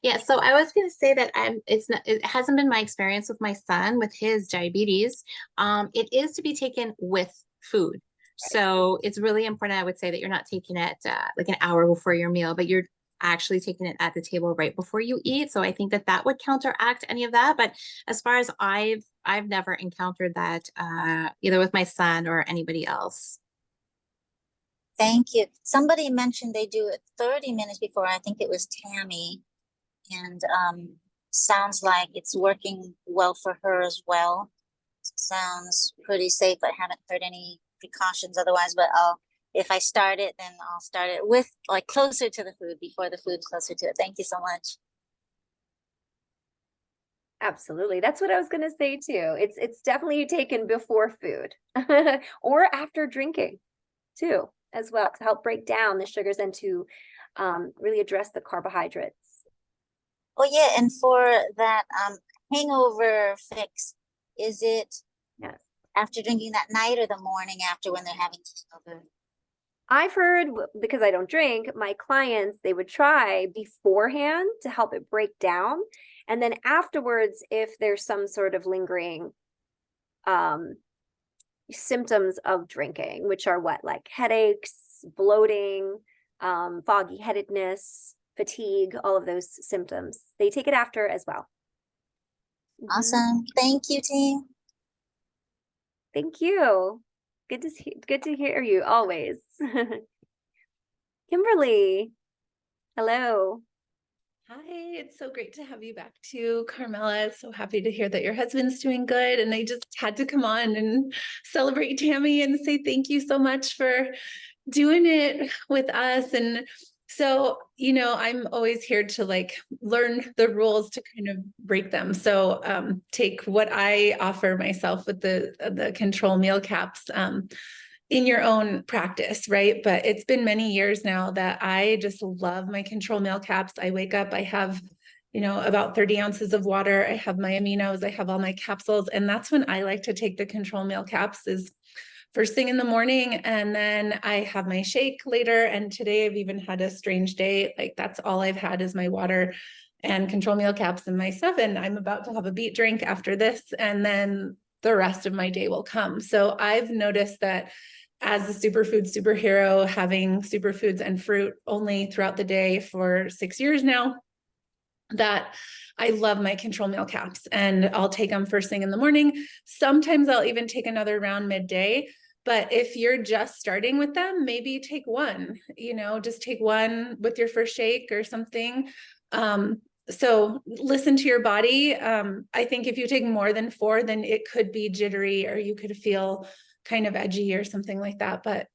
Yeah, so I was going to say that it hasn't been my experience with my son with his diabetes. It is to be taken with food. So it's really important, I would say, that you're not taking it like an hour before your meal, but you're actually taking it at the table right before you eat. So I think that that would counteract any of that. But as far as I've never encountered that either with my son or anybody else. Thank you. Somebody mentioned they do it 30 minutes before. I think it was Tammy. And sounds like it's working well for her as well. Sounds pretty safe. I haven't heard any precautions otherwise, but if I start it, then I'll start it with like closer to the food, before the food, closer to it. Thank you so much. Absolutely. That's what I was going to say too. It's definitely taken before food or after drinking too, as well, to help break down the sugars and to really address the carbohydrates. Oh yeah, and for that hangover fix, is it Yes. after drinking that night or the morning after when they're having hangover? I've heard, because I don't drink, my clients, they would try beforehand to help it break down. And then afterwards, if there's some sort of lingering symptoms of drinking, which are what, like headaches, bloating, foggy headedness, fatigue, all of those symptoms, they take it after as well. Awesome. Thank you, team. Thank you. Good to hear you always. Kimberly, hello. Hi, it's so great to have you back too, Carmela. So happy to hear that your husband's doing good. And I just had to come on and celebrate Tammy and say thank you so much for doing it with us. And so, I'm always here to like learn the rules to kind of break them. So take what I offer myself with the control meal caps in your own practice, right? But it's been many years now that I just love my control meal caps. I wake up, I have, about 30 ounces of water. I have my aminos, I have all my capsules. And that's when I like to take the control meal caps, is first thing in the morning. And then I have my shake later. And today I've even had a strange day. Like that's all I've had is my water and control meal caps and my stuff. And I'm about to have a beet drink after this. And then the rest of my day will come. So I've noticed that as a superfood superhero, having superfoods and fruit only throughout the day for 6 years now, that I love my control meal caps, and I'll take them first thing in the morning. Sometimes I'll even take another round midday. But if you're just starting with them, maybe take one, just take one with your first shake or something. So listen to your body. I think if you take more than 4, then it could be jittery, or you could feel kind of edgy or something like that. But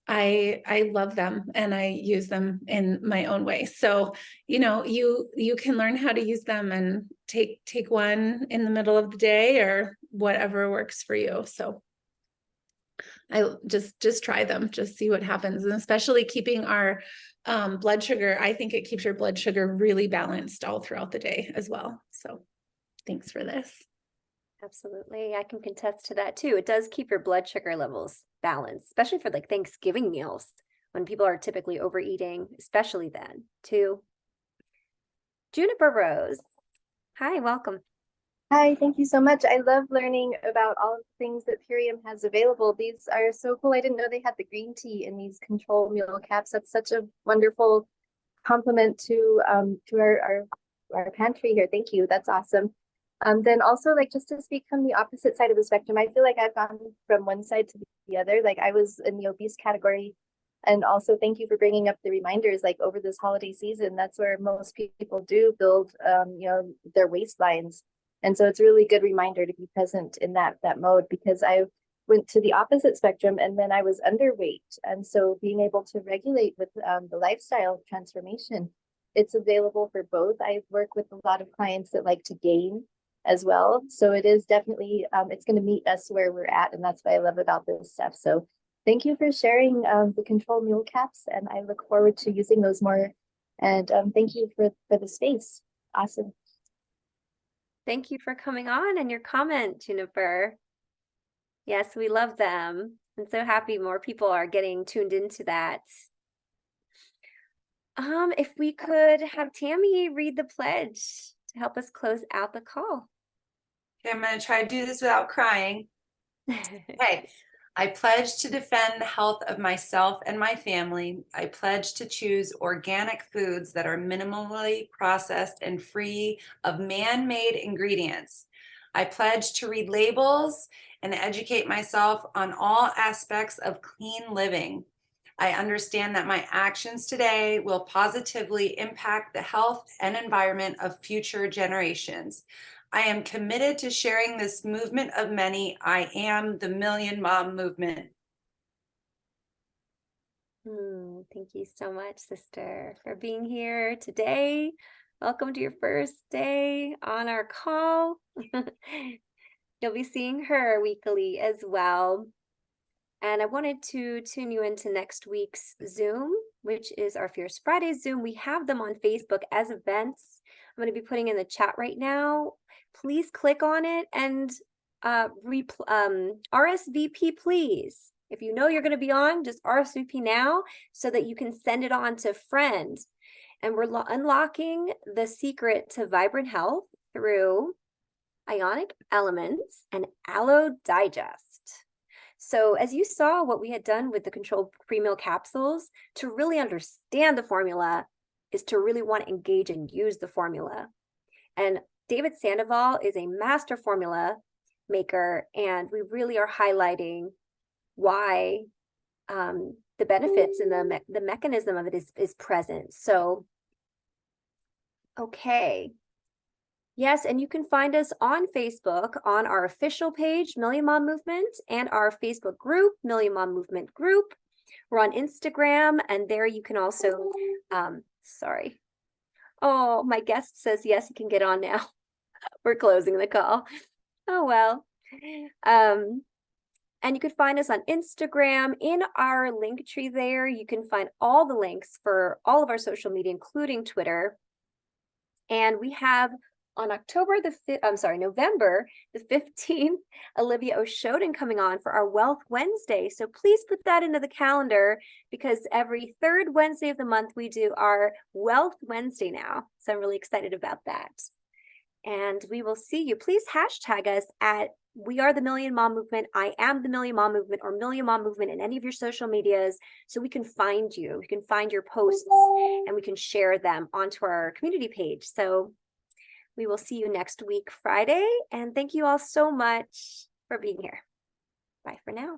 I love them and I use them in my own way. So, you can learn how to use them and take one in the middle of the day or whatever works for you. So I just try them, just see what happens. And especially keeping our blood sugar, I think it keeps your blood sugar really balanced all throughout the day as well. So thanks for this. Absolutely. I can contest to that too. It does keep your blood sugar levels balanced, especially for like Thanksgiving meals when people are typically overeating, especially then too. Juniper Rose. Hi, welcome. Hi, thank you so much. I love learning about all of the things that Purium has available. These are so cool. I didn't know they had the green tea in these control meal caps. That's such a wonderful compliment to our pantry here. Thank you. That's awesome. Then also, like, just to speak from the opposite side of the spectrum, I feel like I've gone from one side to the other. Like, I was in the obese category. And also thank you for bringing up the reminders, like over this holiday season, that's where most people do build, their waistlines. And so it's a really good reminder to be present in that mode, because I went to the opposite spectrum and then I was underweight. And so being able to regulate with the lifestyle transformation, it's available for both. I work with a lot of clients that like to gain as well. So it is definitely, it's going to meet us where we're at. And that's what I love about this stuff. So thank you for sharing the control mule caps. And I look forward to using those more. And thank you for the space. Awesome. Thank you for coming on and your comment, Juniper. Yes, we love them. I'm so happy more people are getting tuned into that. If we could have Tammy read the pledge to help us close out the call. Okay, I'm going to try to do this without crying. Okay. I pledge to defend the health of myself and my family. I pledge to choose organic foods that are minimally processed and free of man-made ingredients. I pledge to read labels and educate myself on all aspects of clean living. I understand that my actions today will positively impact the health and environment of future generations. I am committed to sharing this movement of many. I am the Million Mom Movement. Thank you so much, sister, for being here today. Welcome to your first day on our call. You'll be seeing her weekly as well. And I wanted to tune you into next week's Zoom, which is our Fierce Friday Zoom. We have them on Facebook as events. I'm going to be putting in the chat right now. Please click on it and RSVP, please. If you know you're going to be on, just RSVP now so that you can send it on to friends. And we're unlocking the secret to vibrant health through ionic elements and aloe digest. So as you saw what we had done with the controlled pre-meal capsules, to really understand the formula is to really want to engage and use the formula. And David Sandoval is a master formula maker, and we really are highlighting why the benefits and the mechanism of it is present. So, okay. Yes, and you can find us on Facebook on our official page, Million Mom Movement, and our Facebook group, Million Mom Movement Group. We're on Instagram, and there you can also, sorry. Oh, my guest says, yes, you can get on now. We're closing the call. Oh, well. And you can find us on Instagram. In our link tree there, you can find all the links for all of our social media, including Twitter. And we have on November the 15th, Olivia O'Shoden coming on for our Wealth Wednesday. So please put that into the calendar, because every third Wednesday of the month, we do our Wealth Wednesday now. So I'm really excited about that. And we will see you. Please hashtag us at We Are the Million Mom Movement, I Am the Million Mom Movement, or Million Mom Movement in any of your social medias, so we can find you. We can find your posts and we can share them onto our community page. So we will see you next week, Friday. And thank you all so much for being here. Bye for now.